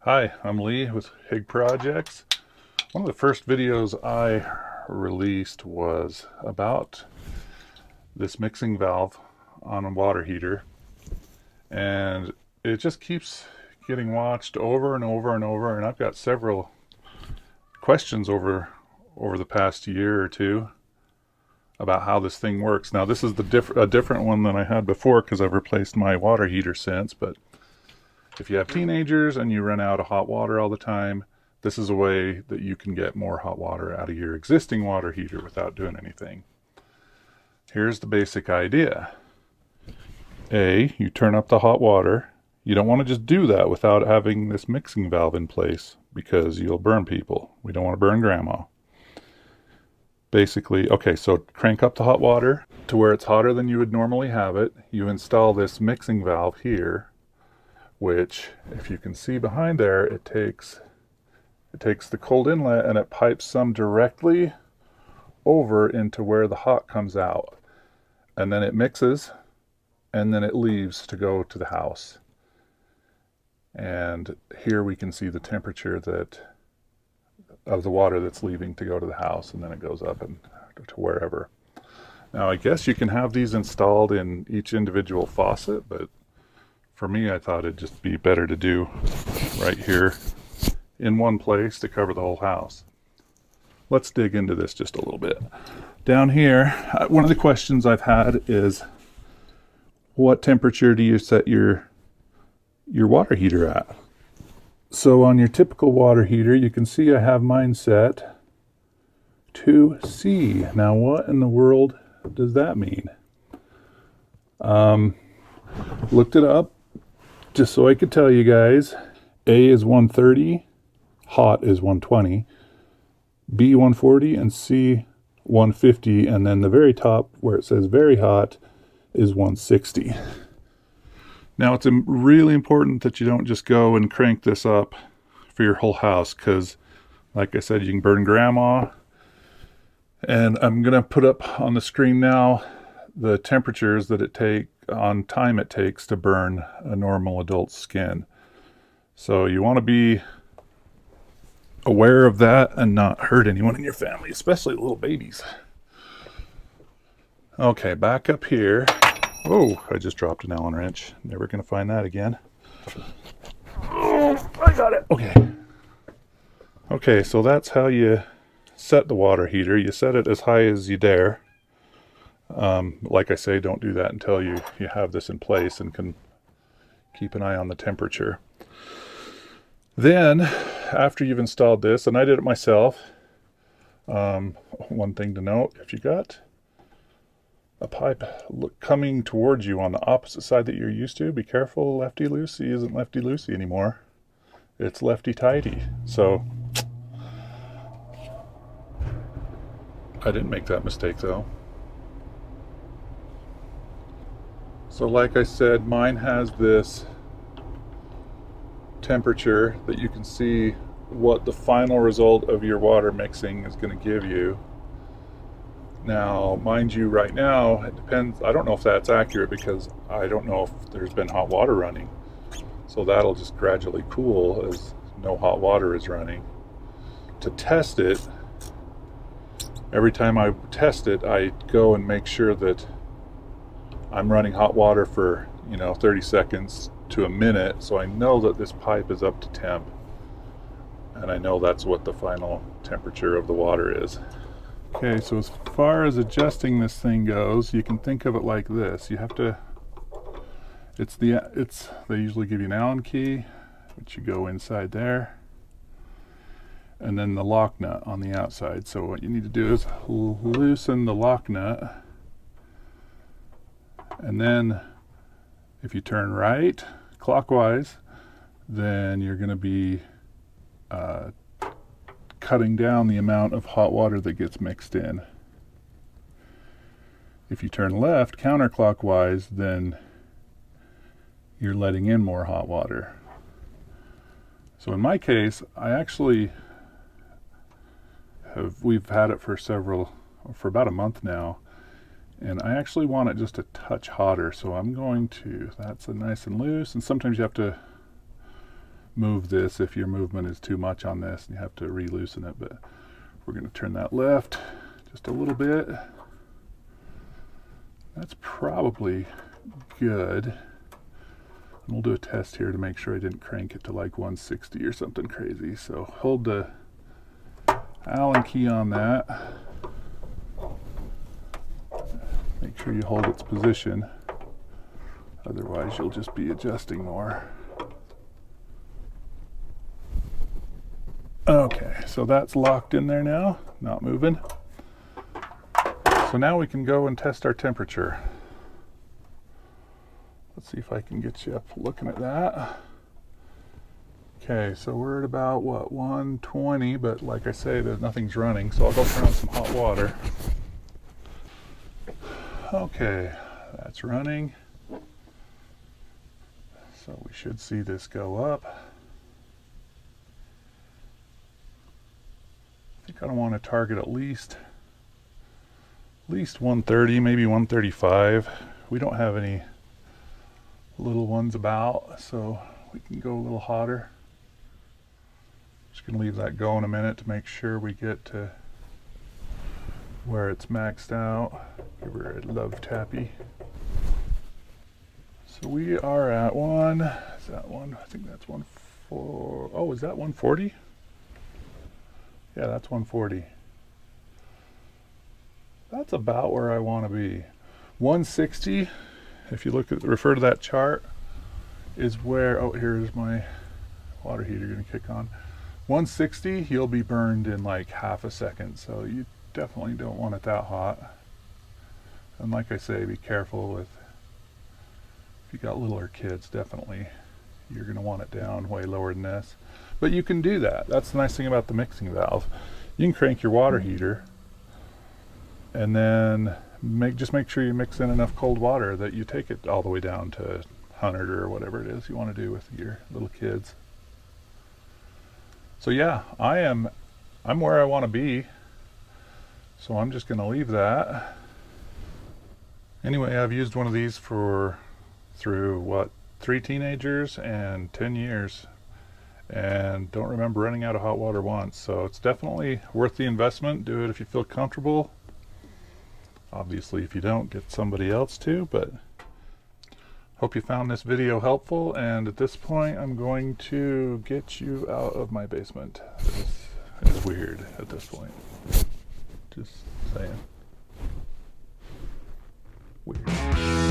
Hi, I'm Lee with Hig Projects. One of the first videos I released was about this mixing valve on a water heater, and it just keeps getting watched over and over and over, and I've got several questions over the past year or two about how this thing works. Now, this is a different one than I had before because I've replaced my water heater since, but if you have teenagers and you run out of hot water all the time, this is a way that you can get more hot water out of your existing water heater without doing anything. Here's the basic idea. You turn up the hot water. You don't want to just do that without having this mixing valve in place because you'll burn people. We don't want to burn grandma. Basically, okay, so crank up the hot water to where it's hotter than you would normally have it. You install this mixing valve here, which, if you can see behind there, it takes the cold inlet and it pipes some directly over into where the hot comes out. And then it mixes, and then it leaves to go to the house. And here we can see the temperature of the water that's leaving to go to the house, and then it goes up and to wherever. Now, I guess you can have these installed in each individual faucet, but for me, I thought it'd just be better to do right here in one place to cover the whole house. Let's dig into this just a little bit. Down here, one of the questions I've had is, what temperature do you set your water heater at? So on your typical water heater, you can see I have mine set to C. Now, what in the world does that mean? Looked it up just so I could tell you guys. A is 130, hot is 120, B 140, and C 150, and then the very top where it says very hot is 160. Now, it's really important that you don't just go and crank this up for your whole house because, like I said, you can burn grandma. And I'm going to put up on the screen now the temperatures that time it takes to burn a normal adult's skin. So you want to be aware of that and not hurt anyone in your family, especially little babies. Okay, back up here. Oh, I just dropped an Allen wrench. Never going to find that again. Oh, I got it. Okay, so that's how you set the water heater. You set it as high as you dare. Like I say, don't do that until you have this in place and can keep an eye on the temperature. Then, after you've installed this, and I did it myself, one thing to note, if you got a pipe coming towards you on the opposite side that you're used to, be careful. Lefty-loosey isn't lefty-loosey anymore. It's lefty-tighty. So, I didn't make that mistake though. So like I said, mine has this temperature that you can see what the final result of your water mixing is going to give you. Now, mind you, right now, it depends. I don't know if that's accurate because I don't know if there's been hot water running. So that'll just gradually cool as no hot water is running. To test it, every time I test it, I go and make sure that I'm running hot water for 30 seconds to a minute, so I know that this pipe is up to temp, and I know that's what the final temperature of the water is. Okay, so as far as adjusting this thing goes, you can think of it like this. You have to, they usually give you an Allen key, which you go inside there, and then the lock nut on the outside. So what you need to do is loosen the lock nut, and then if you turn right clockwise, then you're going to be cutting down the amount of hot water that gets mixed in. If you turn left counterclockwise, then you're letting in more hot water. So in my case, we've had it for about a month now, and I actually want it just a touch hotter. So I'm going to, that's a nice and loose, and sometimes you have to move this if your movement is too much on this and you have to re-loosen it. But we're going to turn that left just a little bit. That's probably good. And we'll do a test here to make sure I didn't crank it to like 160 or something crazy. So hold the Allen key on that. Make sure you hold its position. Otherwise you'll just be adjusting more. Okay, so that's locked in there now, not moving. So now we can go and test our temperature. Let's see if I can get you up looking at that. Okay, so we're at about, what, 120, but like I say, nothing's running, so I'll go turn on some hot water. Okay, that's running. So we should see this go up. I think I want to target at least 130, maybe 135. We don't have any little ones about, so we can go a little hotter. Just gonna leave that going a minute to make sure we get to where it's maxed out. Give her a love tappy. So we are at is that one? I think that's 140. Oh, is that 140? Yeah, that's 140. That's about where I want to be. 160, if you refer to that chart, is where, oh, here's my water heater going to kick on. 160, you'll be burned in like half a second, so you definitely don't want it that hot. And like I say, be careful with, if you got littler kids, definitely you're going to want it down way lower than this. But you can do that. That's the nice thing about the mixing valve. You can crank your water heater and then just make sure you mix in enough cold water that you take it all the way down to 100 or whatever it is you want to do with your little kids. So yeah, I'm where I want to be. So I'm just going to leave that. Anyway, I've used one of these through what, 3 teenagers and 10 years. And don't remember running out of hot water once. So it's definitely worth the investment. Do it if you feel comfortable. Obviously, if you don't, get somebody else to, but hope you found this video helpful. And at this point, I'm going to get you out of my basement. It's weird at this point. Just saying. Weird.